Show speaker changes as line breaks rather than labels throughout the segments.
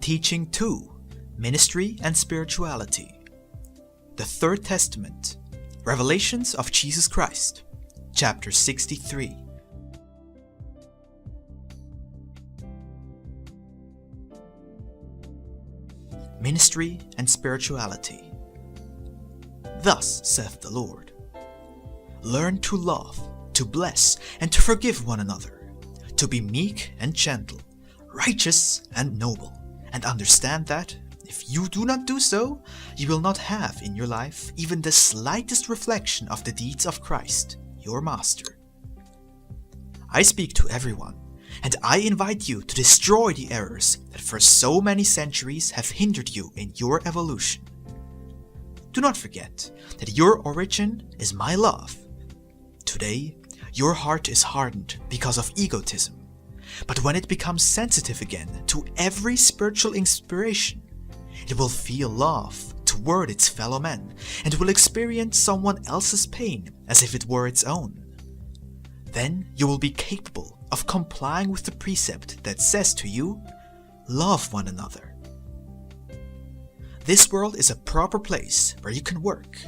Teaching 2: Ministry and Spirituality. The Third Testament. Revelations of Jesus Christ. Chapter 63. Ministry and Spirituality. Thus saith the Lord: Learn to love, to bless, and to forgive one another, to be meek and gentle, righteous and noble, and understand that, if you do not do so, you will not have in your life even the slightest reflection of the deeds of Christ, your Master. I speak to everyone, and I invite you to destroy the errors that for so many centuries have hindered you in your evolution. Do not forget that your origin is my love. Today, your heart is hardened because of egotism, but when it becomes sensitive again to every spiritual inspiration, it will feel love toward its fellow men and will experience someone else's pain as if it were its own. Then you will be capable of complying with the precept that says to you, love one another. This world is a proper place where you can work.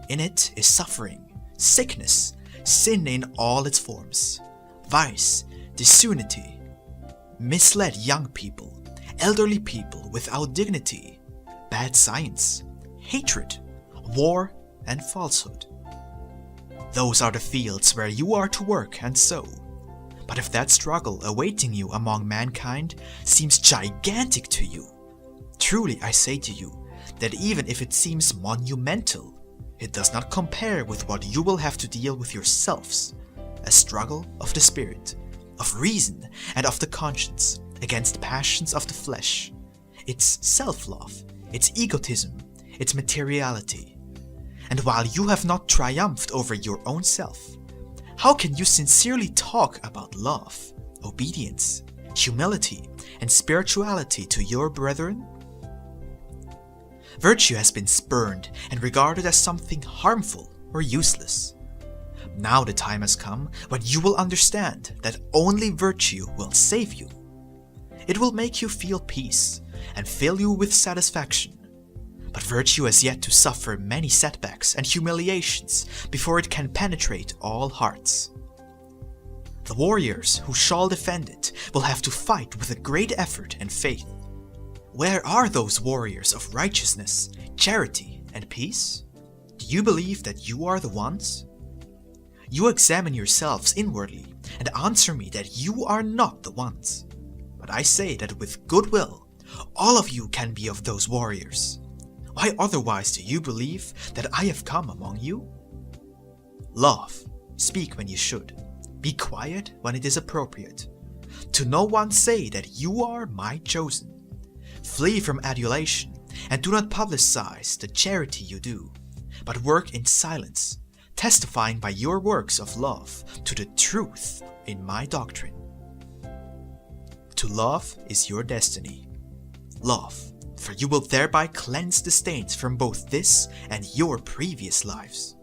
In it is suffering, sickness, sin in all its forms, vice, disunity, misled young people, elderly people without dignity, bad science, hatred, war, and falsehood. Those are the fields where you are to work and sow. But if that struggle awaiting you among mankind seems gigantic to you, truly I say to you that even if it seems monumental, it does not compare with what you will have to deal with yourselves, a struggle of the spirit, of reason, and of the conscience against passions of the flesh, its self-love, its egotism, its materiality. And while you have not triumphed over your own self, how can you sincerely talk about love, obedience, humility, and spirituality to your brethren? Virtue has been spurned and regarded as something harmful or useless. Now the time has come when you will understand that only virtue will save you. It will make you feel peace and fill you with satisfaction. But virtue has yet to suffer many setbacks and humiliations before it can penetrate all hearts. The warriors who shall defend it will have to fight with a great effort and faith. Where are those warriors of righteousness, charity, and peace? Do you believe that you are the ones? You examine yourselves inwardly and answer me that you are not the ones. But I say that with good will, all of you can be of those warriors. Why otherwise do you believe that I have come among you? Love, speak when you should, be quiet when it is appropriate. To no one say that you are my chosen. Flee from adulation and do not publicize the charity you do, but work in silence, testifying by your works of love to the truth in my doctrine. To love is your destiny. Love, for you will thereby cleanse the stains from both this and your previous lives.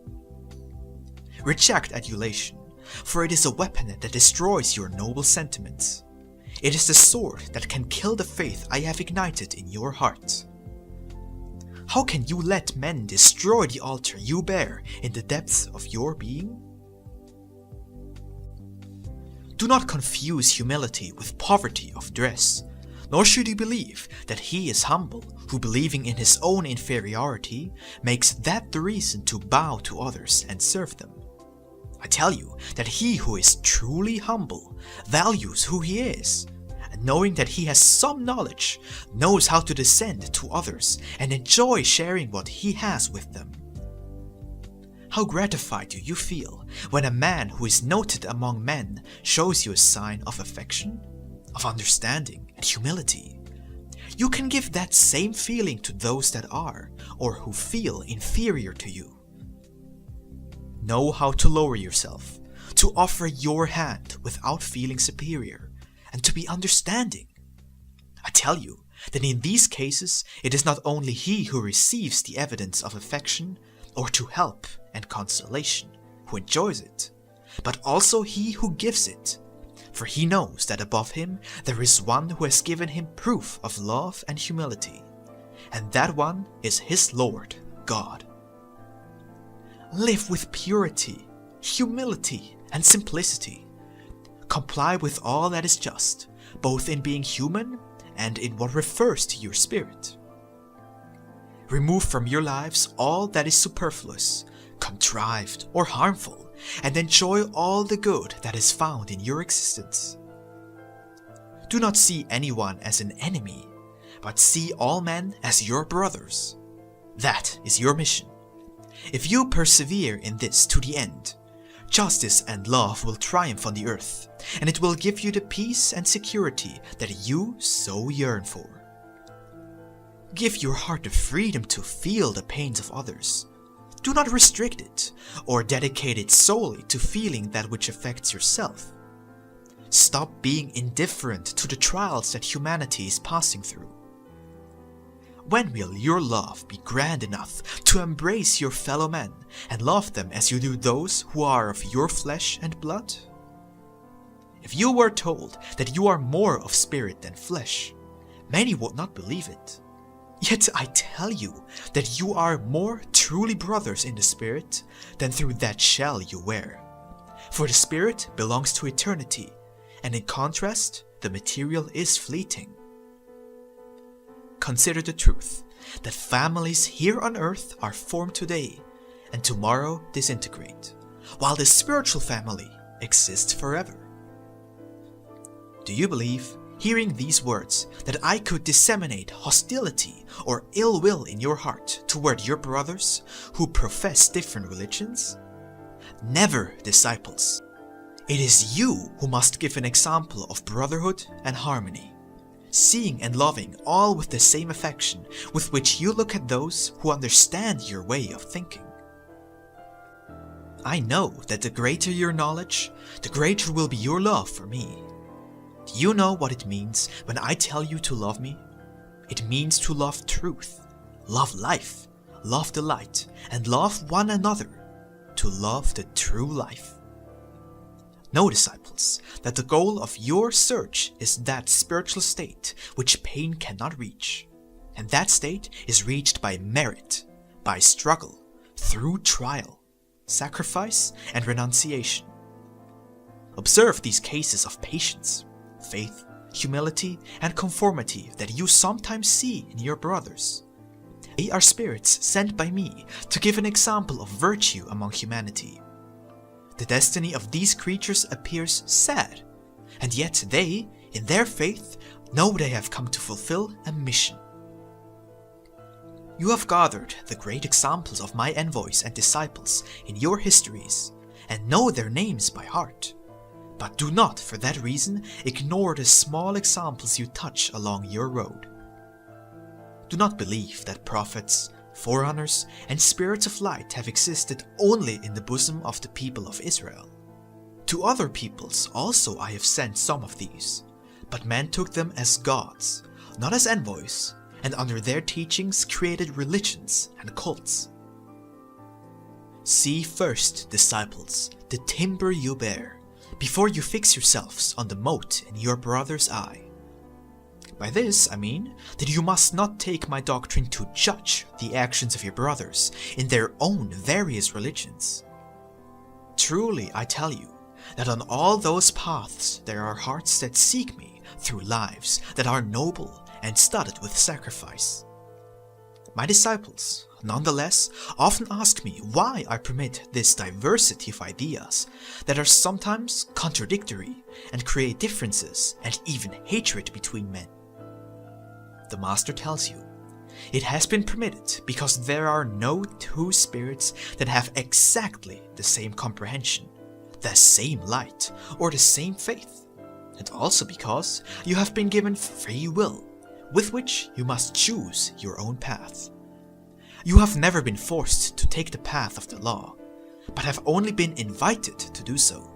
Reject adulation, for it is a weapon that destroys your noble sentiments. It is the sword that can kill the faith I have ignited in your heart. How can you let men destroy the altar you bear in the depths of your being? Do not confuse humility with poverty of dress, nor should you believe that he is humble who, believing in his own inferiority, makes that the reason to bow to others and serve them. I tell you that he who is truly humble values who he is, and knowing that he has some knowledge, knows how to descend to others and enjoy sharing what he has with them. How gratified do you feel when a man who is noted among men shows you a sign of affection, of understanding and humility? You can give that same feeling to those that are, or who feel inferior to you. Know how to lower yourself, to offer your hand without feeling superior, and to be understanding. I tell you that in these cases it is not only he who receives the evidence of affection, or to help and consolation, who enjoys it, but also he who gives it, for he knows that above him there is one who has given him proof of love and humility, and that one is his Lord, God. Live with purity, humility, and simplicity. Comply with all that is just, both in being human and in what refers to your spirit. Remove from your lives all that is superfluous, contrived, or harmful, and enjoy all the good that is found in your existence. Do not see anyone as an enemy, but see all men as your brothers. That is your mission. If you persevere in this to the end, justice and love will triumph on the earth, and it will give you the peace and security that you so yearn for. Give your heart the freedom to feel the pains of others. Do not restrict it, or dedicate it solely to feeling that which affects yourself. Stop being indifferent to the trials that humanity is passing through. When will your love be grand enough to embrace your fellow men and love them as you do those who are of your flesh and blood? If you were told that you are more of spirit than flesh, many would not believe it. Yet I tell you that you are more truly brothers in the spirit than through that shell you wear. For the spirit belongs to eternity, and in contrast, the material is fleeting. Consider the truth that families here on earth are formed today and tomorrow disintegrate, while the spiritual family exists forever. Do you believe, hearing these words, that I could disseminate hostility or ill will in your heart toward your brothers who profess different religions? Never, disciples. It is you who must give an example of brotherhood and harmony, seeing and loving all with the same affection with which you look at those who understand your way of thinking. I know that the greater your knowledge, the greater will be your love for me. Do you know what it means when I tell you to love me? It means to love truth, love life, love the light, and love one another, to love the true life. Know, disciples, that the goal of your search is that spiritual state which pain cannot reach. And that state is reached by merit, by struggle, through trial, sacrifice, and renunciation. Observe these cases of patience, faith, humility, and conformity that you sometimes see in your brothers. They are spirits sent by me to give an example of virtue among humanity. The destiny of these creatures appears sad, and yet they, in their faith, know they have come to fulfill a mission. You have gathered the great examples of my envoys and disciples in your histories, and know their names by heart. But do not, for that reason, ignore the small examples you touch along your road. Do not believe that prophets, forerunners, and spirits of light have existed only in the bosom of the people of Israel. To other peoples also I have sent some of these, but men took them as gods, not as envoys, and under their teachings created religions and cults. See first, disciples, the timber you bear, before you fix yourselves on the mote in your brother's eye. By this I mean that you must not take my doctrine to judge the actions of your brothers in their own various religions. Truly I tell you that on all those paths there are hearts that seek me through lives that are noble and studded with sacrifice. My disciples, nonetheless, often ask me why I permit this diversity of ideas that are sometimes contradictory and create differences and even hatred between men. The Master tells you, it has been permitted because there are no two spirits that have exactly the same comprehension, the same light, or the same faith, and also because you have been given free will, with which you must choose your own path. You have never been forced to take the path of the law, but have only been invited to do so,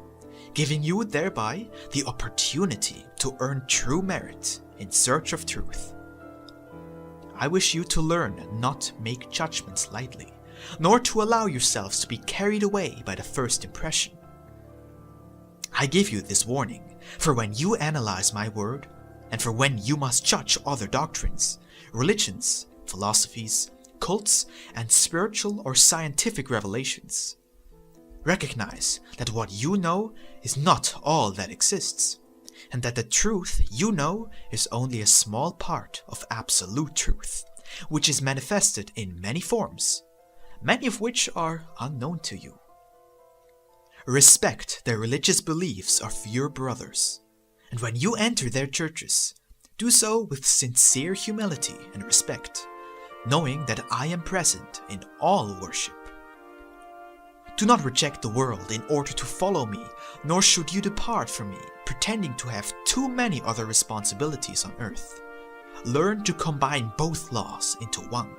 giving you thereby the opportunity to earn true merit in search of truth. I wish you to learn not to make judgments lightly, nor to allow yourselves to be carried away by the first impression. I I give you this warning, for when you analyze my word, and for when you must judge other doctrines, religions, philosophies, cults, and spiritual or scientific revelations, recognize that what you know is not all that exists, and that the truth you know is only a small part of absolute truth, which is manifested in many forms, many of which are unknown to you. Respect the religious beliefs of your brothers, and when you enter their churches, do so with sincere humility and respect, knowing that I am present in all worship. Do not reject the world in order to follow me, nor should you depart from me, pretending to have too many other responsibilities on earth. Learn to combine both laws into one.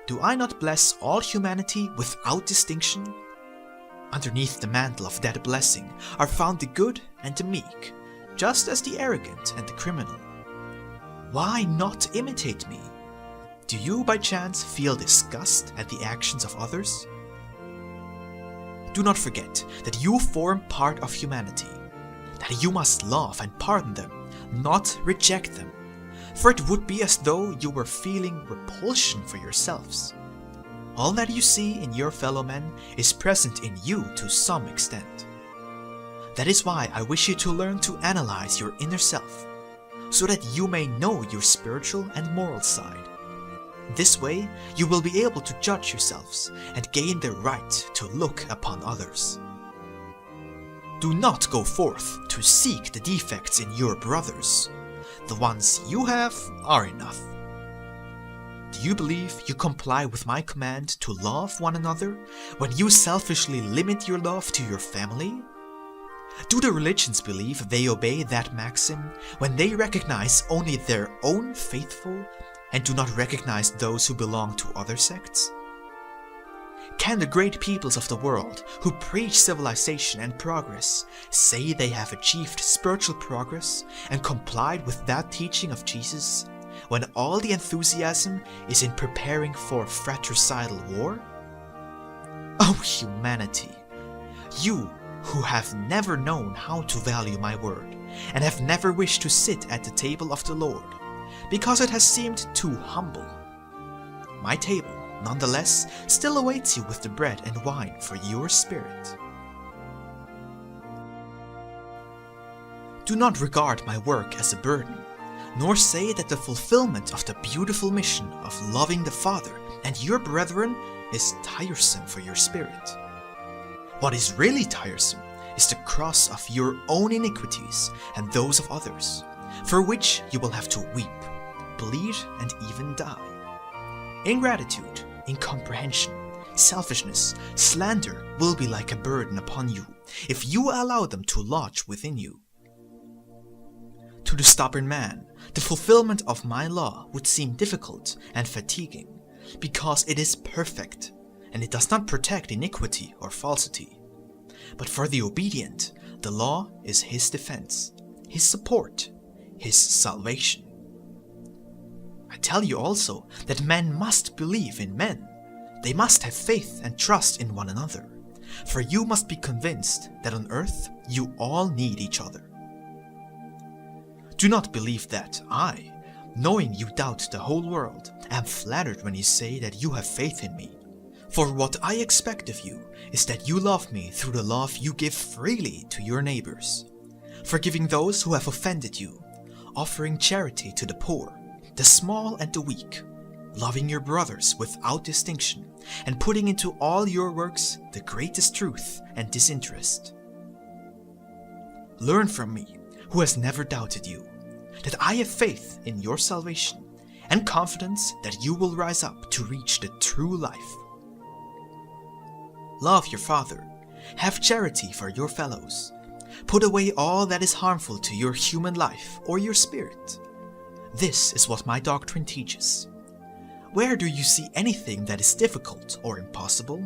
Do I not bless all humanity without distinction? Underneath the mantle of that blessing are found the good and the meek, just as the arrogant and the criminal. Why not imitate me? Do you by chance feel disgust at the actions of others? Do not forget that you form part of humanity, that you must love and pardon them, not reject them, for it would be as though you were feeling repulsion for yourselves. All that you see in your fellow men is present in you to some extent. That is why I wish you to learn to analyze your inner self, so that you may know your spiritual and moral side. This way, you will be able to judge yourselves and gain the right to look upon others. Do not go forth to seek the defects in your brothers. The ones you have are enough. Do you believe you comply with my command to love one another when you selfishly limit your love to your family? Do the religions believe they obey that maxim when they recognize only their own faithful and do not recognize those who belong to other sects? Can the great peoples of the world who preach civilization and progress say they have achieved spiritual progress and complied with that teaching of Jesus when all the enthusiasm is in preparing for fratricidal war? Oh humanity, you who have never known how to value my word and have never wished to sit at the table of the Lord, because it has seemed too humble. My table, nonetheless, still awaits you with the bread and wine for your spirit. Do not regard my work as a burden, nor say that the fulfillment of the beautiful mission of loving the Father and your brethren is tiresome for your spirit. What is really tiresome is the cross of your own iniquities and those of others, for which you will have to weep, bleed, and even die. Ingratitude, incomprehension, selfishness, slander will be like a burden upon you if you allow them to lodge within you. To the stubborn man, the fulfillment of my law would seem difficult and fatiguing, because it is perfect, and it does not protect iniquity or falsity. But for the obedient, the law is his defense, his support, his salvation. I tell you also that men must believe in men. They must have faith and trust in one another, for you must be convinced that on earth you all need each other. Do not believe that I, knowing you doubt the whole world, am flattered when you say that you have faith in me. For what I expect of you is that you love me through the love you give freely to your neighbors, forgiving those who have offended you, offering charity to the poor, the small and the weak, loving your brothers without distinction, and putting into all your works the greatest truth and disinterest. Learn from me, who has never doubted you, that I have faith in your salvation and confidence that you will rise up to reach the true life. Love your father, have charity for your fellows, put away all that is harmful to your human life or your spirit. This is what my doctrine teaches. Where do you see anything that is difficult or impossible?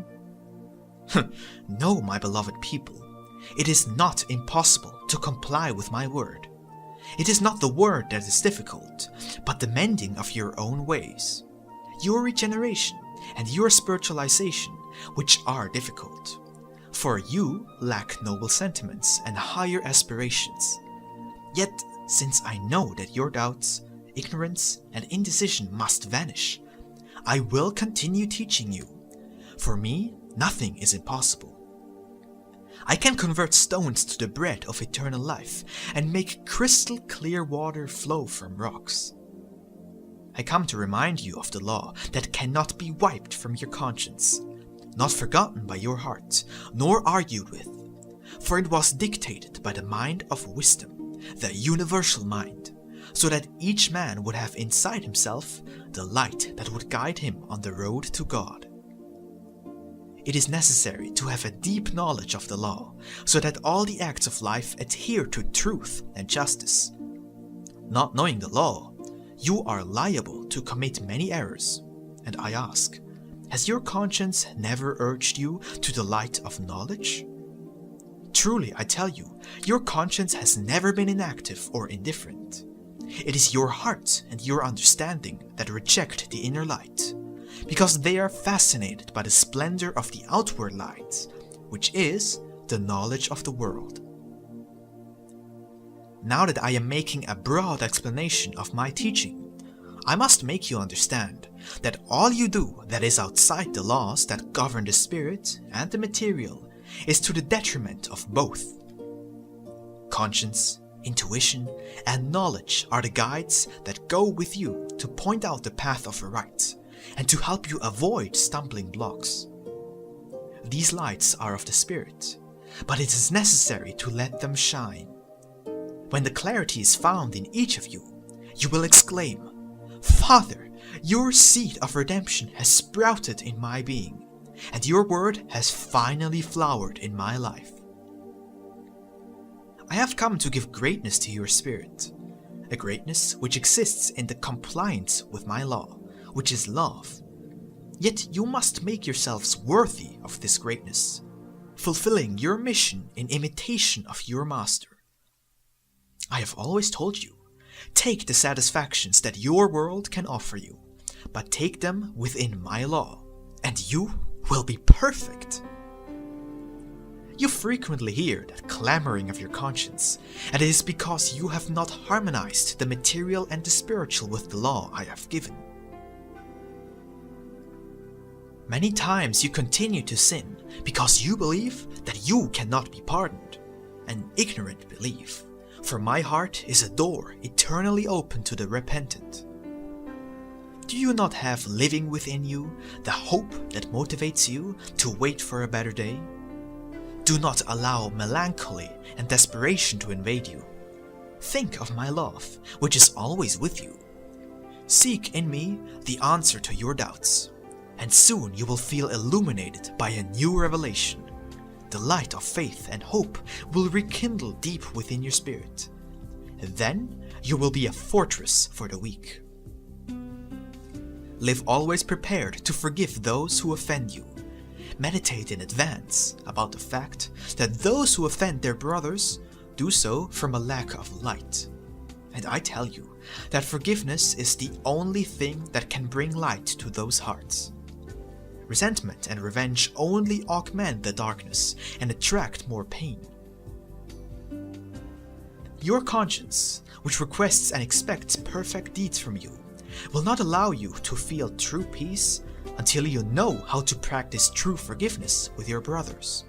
No, my beloved people, it is not impossible to comply with my word. It is not the word that is difficult, but the mending of your own ways, your regeneration and your spiritualization, which are difficult. For you lack noble sentiments and higher aspirations. Yet, since I know that your doubts, ignorance, and indecision must vanish, I will continue teaching you. For me, nothing is impossible. I can convert stones to the bread of eternal life and make crystal clear water flow from rocks. I come to remind you of the law that cannot be wiped from your conscience, not forgotten by your heart, nor argued with, for it was dictated by the mind of wisdom, the universal mind, so that each man would have inside himself the light that would guide him on the road to God. It is necessary to have a deep knowledge of the law, so that all the acts of life adhere to truth and justice. Not knowing the law, you are liable to commit many errors, and I ask, has your conscience never urged you to the light of knowledge? Truly, I tell you, your conscience has never been inactive or indifferent. It is your heart and your understanding that reject the inner light, because they are fascinated by the splendor of the outward light, which is the knowledge of the world. Now that I am making a broad explanation of my teaching, I must make you understand that all you do that is outside the laws that govern the spirit and the material is to the detriment of both. Conscience, intuition, and knowledge are the guides that go with you to point out the path of right and to help you avoid stumbling blocks. These lights are of the spirit, but it is necessary to let them shine. When the clarity is found in each of you, you will exclaim, "Father, your seed of redemption has sprouted in my being, and your word has finally flowered in my life." I have come to give greatness to your spirit, a greatness which exists in the compliance with my law, which is love. Yet you must make yourselves worthy of this greatness, fulfilling your mission in imitation of your master. I have always told you, take the satisfactions that your world can offer you, but take them within my law, and you will be perfect. You frequently hear that clamoring of your conscience, and it is because you have not harmonized the material and the spiritual with the law I have given. Many times you continue to sin because you believe that you cannot be pardoned, an ignorant belief, for my heart is a door eternally open to the repentant. Do you not have living within you the hope that motivates you to wait for a better day? Do not allow melancholy and desperation to invade you. Think of my love, which is always with you. Seek in me the answer to your doubts, and soon you will feel illuminated by a new revelation. The light of faith and hope will rekindle deep within your spirit. Then you will be a fortress for the weak. Live always prepared to forgive those who offend you. Meditate in advance about the fact that those who offend their brothers do so from a lack of light. And I tell you that forgiveness is the only thing that can bring light to those hearts. Resentment and revenge only augment the darkness and attract more pain. Your conscience, which requests and expects perfect deeds from you, will not allow you to feel true peace until you know how to practice true forgiveness with your brothers.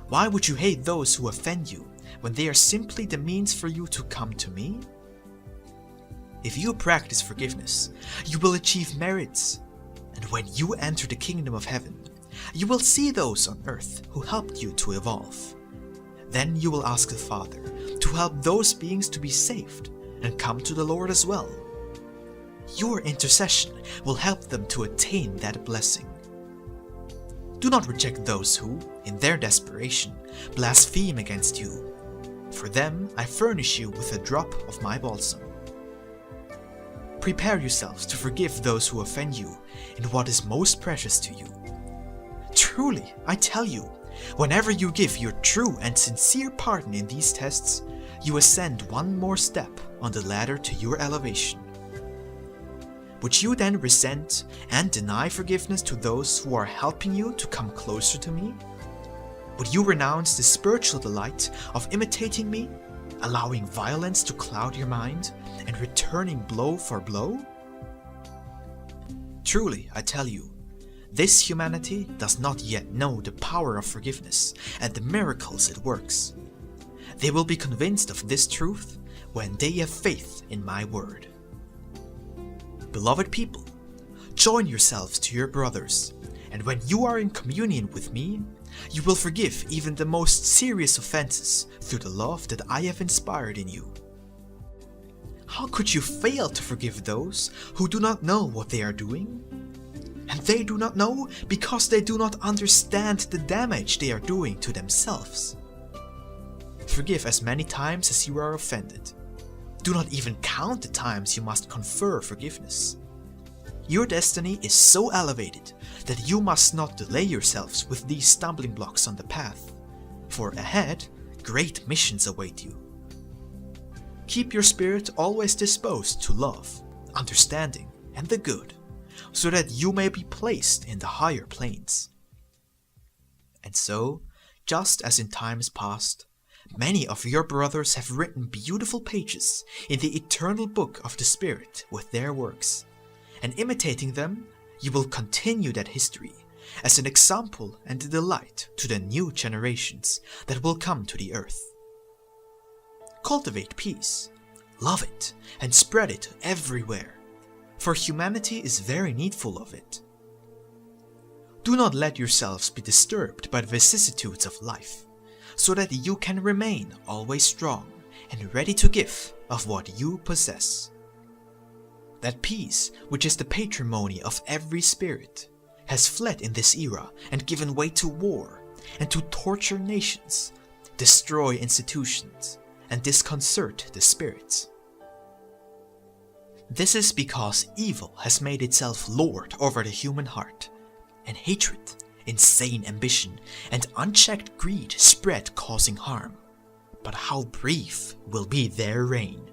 Why would you hate those who offend you when they are simply the means for you to come to me? If you practice forgiveness, you will achieve merits, and when you enter the kingdom of heaven, you will see those on earth who helped you to evolve. Then you will ask the Father to help those beings to be saved and come to the Lord as well. Your intercession will help them to attain that blessing. Do not reject those who, in their desperation, blaspheme against you. For them I furnish you with a drop of my balsam. Prepare yourselves to forgive those who offend you in what is most precious to you. Truly, I tell you, whenever you give your true and sincere pardon in these tests, you ascend one more step on the ladder to your elevation. Would you then resent and deny forgiveness to those who are helping you to come closer to me? Would you renounce the spiritual delight of imitating me, allowing violence to cloud your mind, and returning blow for blow? Truly, I tell you, this humanity does not yet know the power of forgiveness and the miracles it works. They will be convinced of this truth when they have faith in my word. Beloved people, join yourselves to your brothers, and when you are in communion with me, you will forgive even the most serious offenses through the love that I have inspired in you. How could you fail to forgive those who do not know what they are doing? And they do not know because they do not understand the damage they are doing to themselves. Forgive as many times as you are offended. Do not even count the times you must confer forgiveness. Your destiny is so elevated that you must not delay yourselves with these stumbling blocks on the path, for ahead, great missions await you. Keep your spirit always disposed to love, understanding, and the good, so that you may be placed in the higher planes. And so, just as in times past, many of your brothers have written beautiful pages in the eternal book of the Spirit with their works, and imitating them, you will continue that history as an example and a delight to the new generations that will come to the earth. Cultivate peace, love it, and spread it everywhere, for humanity is very needful of it. Do not let yourselves be disturbed by the vicissitudes of life, so that you can remain always strong and ready to give of what you possess. That peace, which is the patrimony of every spirit, has fled in this era and given way to war and to torture nations, destroy institutions, and disconcert the spirits. This is because evil has made itself lord over the human heart, and hatred, insane ambition, and unchecked greed spread, causing harm. But how brief will be their reign!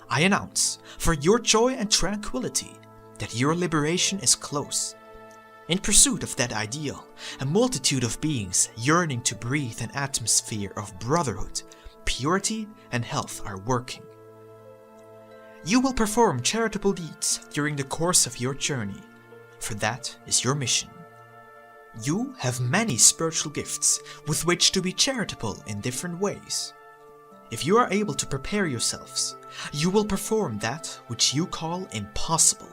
I announce, for your joy and tranquility, that your liberation is close. In pursuit of that ideal, a multitude of beings yearning to breathe an atmosphere of brotherhood, purity, and health are working. You will perform charitable deeds during the course of your journey, for that is your mission. You have many spiritual gifts with which to be charitable in different ways. If you are able to prepare yourselves, you will perform that which you call impossible.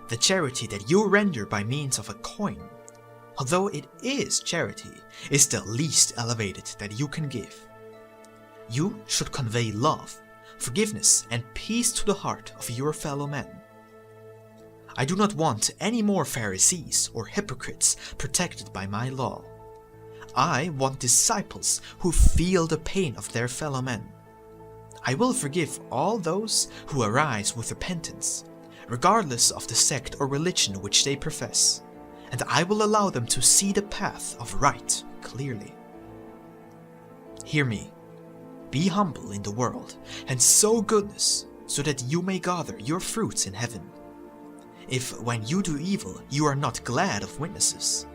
The charity that you render by means of a coin, although it is charity, is the least elevated that you can give. You should convey love, forgiveness, and peace to the heart of your fellow men. I do not want any more Pharisees or hypocrites protected by my law. I want disciples who feel the pain of their fellow men. I will forgive all those who arise with repentance, regardless of the sect or religion which they profess, and I will allow them to see the path of right clearly. Hear me. Be humble in the world, and sow goodness, so that you may gather your fruits in heaven. If when you do evil you are not glad of witnesses,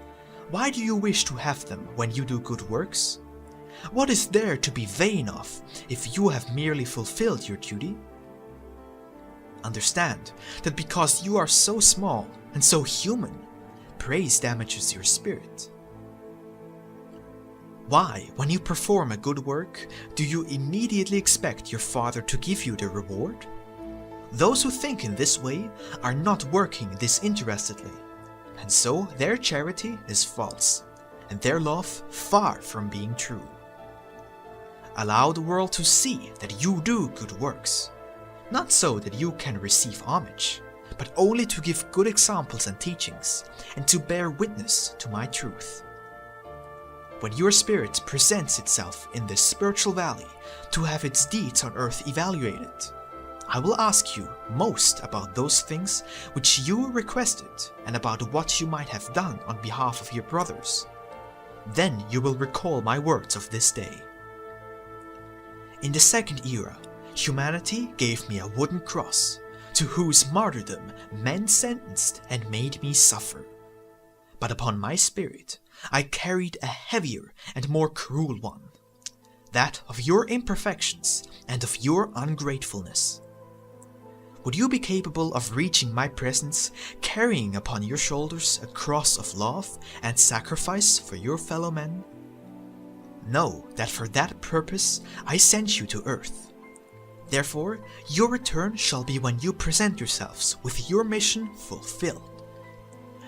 why do you wish to have them when you do good works? What is there to be vain of if you have merely fulfilled your duty? Understand that because you are so small and so human, praise damages your spirit. Why, when you perform a good work, do you immediately expect your Father to give you the reward? Those who think in this way are not working disinterestedly, and so their charity is false, and their love far from being true. Allow the world to see that you do good works, not so that you can receive homage, but only to give good examples and teachings, and to bear witness to my truth. When your spirit presents itself in this spiritual valley to have its deeds on earth evaluated, I will ask you most about those things which you requested and about what you might have done on behalf of your brothers. Then you will recall my words of this day. In the second era, humanity gave me a wooden cross, to whose martyrdom men sentenced and made me suffer. But upon my spirit, I carried a heavier and more cruel one, that of your imperfections and of your ungratefulness. Would you be capable of reaching my presence, carrying upon your shoulders a cross of love and sacrifice for your fellow men? Know that for that purpose I sent you to earth. Therefore, your return shall be when you present yourselves with your mission fulfilled.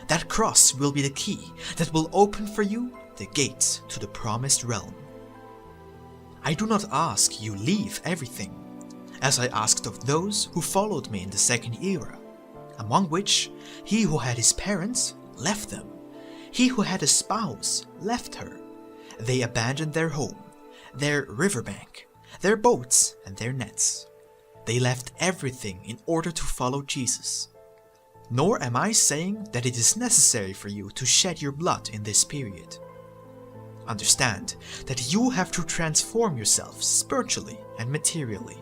That cross will be the key that will open for you the gates to the promised realm. I do not ask you leave everything, as I asked of those who followed me in the second era, among which he who had his parents left them, he who had a spouse left her. They abandoned their home, their riverbank, their boats and their nets. They left everything in order to follow Jesus. Nor am I saying that it is necessary for you to shed your blood in this period. Understand that you have to transform yourself spiritually and materially,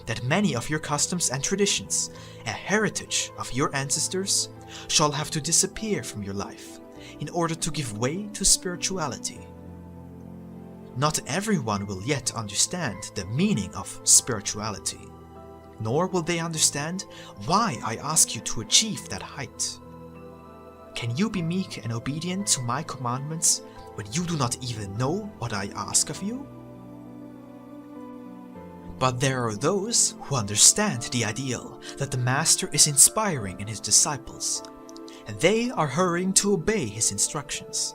that many of your customs and traditions, a heritage of your ancestors, shall have to disappear from your life in order to give way to spirituality. Not everyone will yet understand the meaning of spirituality, nor will they understand why I ask you to achieve that height. Can you be meek and obedient to my commandments when you do not even know what I ask of you? But there are those who understand the ideal that the Master is inspiring in his disciples, and they are hurrying to obey his instructions.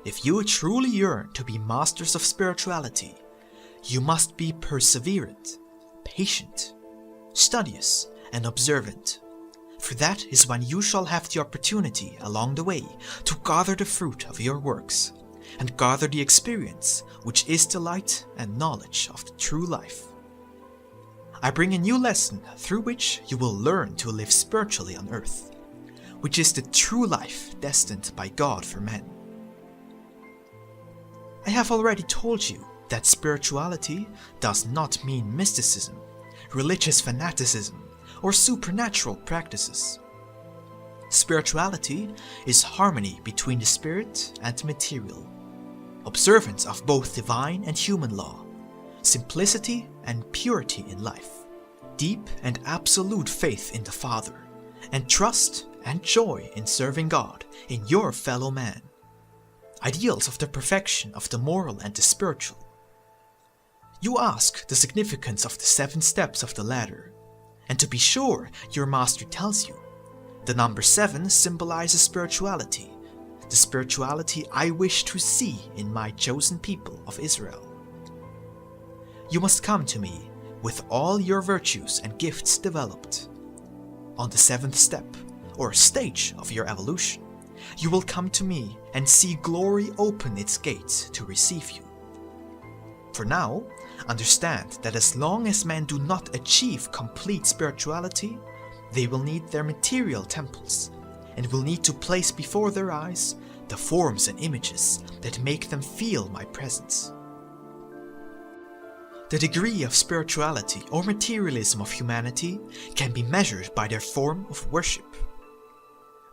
If you truly yearn to be masters of spirituality, you must be perseverant, patient, studious, and observant, for that is when you shall have the opportunity along the way to gather the fruit of your works, and gather the experience which is the light and knowledge of the true life. I bring a new lesson through which you will learn to live spiritually on earth, which is the true life destined by God for men. I have already told you that spirituality does not mean mysticism, religious fanaticism, or supernatural practices. Spirituality is harmony between the spirit and the material, observance of both divine and human law, simplicity and purity in life, deep and absolute faith in the Father, and trust and joy in serving God in your fellow man. Ideals of the perfection of the moral and the spiritual. You ask the significance of the 7 steps of the ladder, and to be sure, your master tells you. The number 7 symbolizes spirituality, the spirituality I wish to see in my chosen people of Israel. You must come to me with all your virtues and gifts developed. On the 7th step, or stage of your evolution, you will come to me and see glory open its gates to receive you. For now, understand that as long as men do not achieve complete spirituality, they will need their material temples, and will need to place before their eyes the forms and images that make them feel my presence. The degree of spirituality or materialism of humanity can be measured by their form of worship.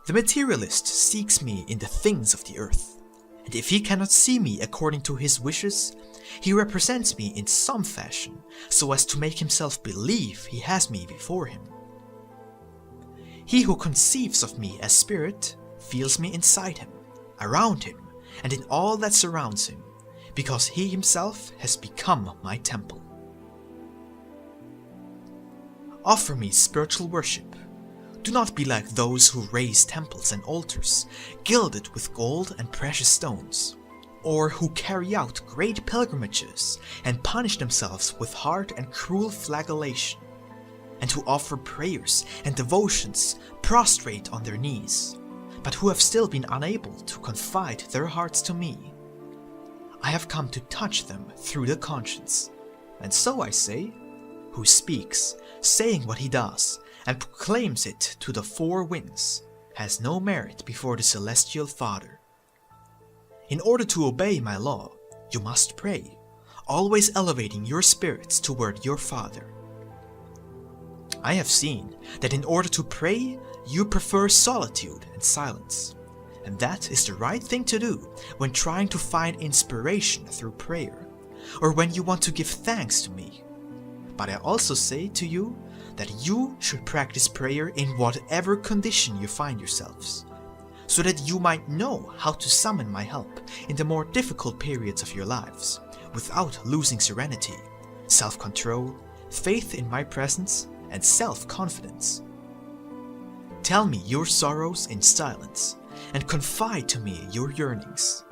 The materialist seeks me in the things of the earth, and if he cannot see me according to his wishes, he represents me in some fashion so as to make himself believe he has me before him. He who conceives of me as spirit feels me inside him, around him, and in all that surrounds him, because he himself has become my temple. Offer me spiritual worship. Do not be like those who raise temples and altars, gilded with gold and precious stones, or who carry out great pilgrimages and punish themselves with hard and cruel flagellation, and who offer prayers and devotions prostrate on their knees, but who have still been unable to confide their hearts to me. I have come to touch them through the conscience, and so I say, who speaks, saying what he does, and proclaims it to the 4 winds, has no merit before the celestial Father. In order to obey my law, you must pray, always elevating your spirits toward your Father. I have seen that in order to pray, you prefer solitude and silence, and that is the right thing to do when trying to find inspiration through prayer, or when you want to give thanks to me. But I also say to you that you should practice prayer in whatever condition you find yourselves, so that you might know how to summon my help in the more difficult periods of your lives, without losing serenity, self-control, faith in my presence, and self-confidence. Tell me your sorrows in silence, and confide to me your yearnings.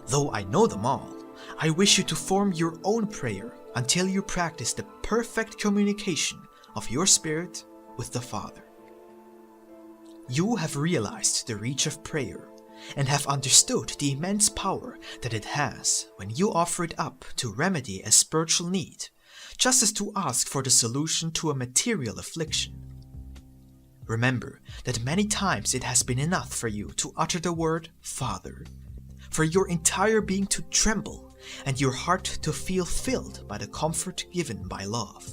Though I know them all, I wish you to form your own prayer until you practice the perfect communication of your spirit with the Father. You have realized the reach of prayer and have understood the immense power that it has when you offer it up to remedy a spiritual need, just as to ask for the solution to a material affliction. Remember that many times it has been enough for you to utter the word Father, for your entire being to tremble and your heart to feel filled by the comfort given by love.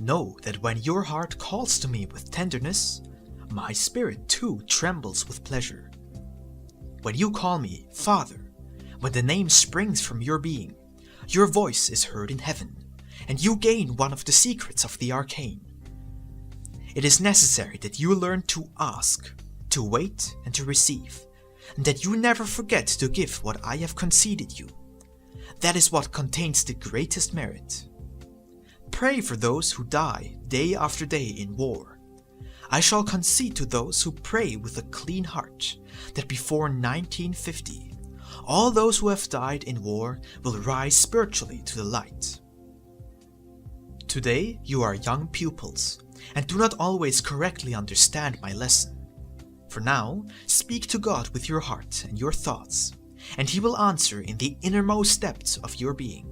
Know that when your heart calls to me with tenderness, my spirit too trembles with pleasure. When you call me Father, when the name springs from your being, your voice is heard in heaven, and you gain one of the secrets of the arcane. It is necessary that you learn to ask, to wait, and to receive, and that you never forget to give what I have conceded you. That is what contains the greatest merit. Pray for those who die day after day in war. I shall concede to those who pray with a clean heart that before 1950, all those who have died in war will rise spiritually to the light. Today you are young pupils and do not always correctly understand my lesson. For now, speak to God with your heart and your thoughts, and He will answer in the innermost depths of your being.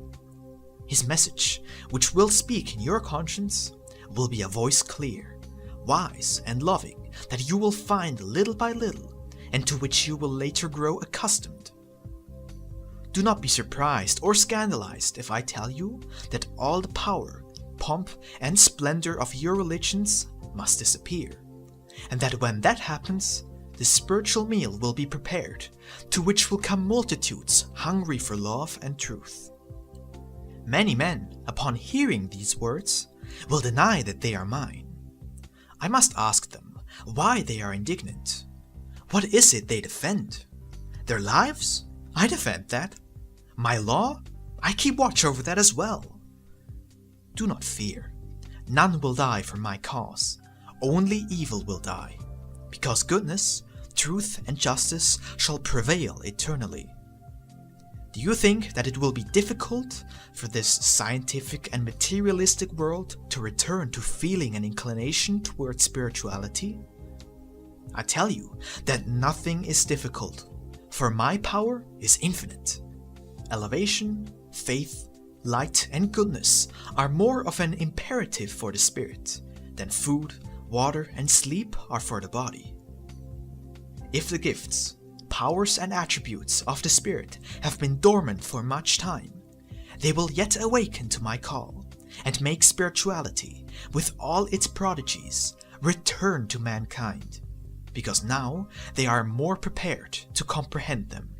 His message, which will speak in your conscience, will be a voice clear, wise and loving that you will find little by little, and to which you will later grow accustomed. Do not be surprised or scandalized if I tell you that all the power, pomp, and splendor of your religions must disappear, and that when that happens, the spiritual meal will be prepared, to which will come multitudes hungry for love and truth. Many men, upon hearing these words, will deny that they are mine. I must ask them why they are indignant. What is it they defend? Their lives? I defend that. My law? I keep watch over that as well. Do not fear. None will die for my cause. Only evil will die, because goodness, truth, and justice shall prevail eternally. Do you think that it will be difficult for this scientific and materialistic world to return to feeling an inclination towards spirituality? I tell you that nothing is difficult, for my power is infinite. Elevation, faith, light, and goodness are more of an imperative for the spirit than food, water, and sleep are for the body. If the gifts, powers, and attributes of the Spirit have been dormant for much time, they will yet awaken to my call, and make spirituality, with all its prodigies, return to mankind, because now they are more prepared to comprehend them.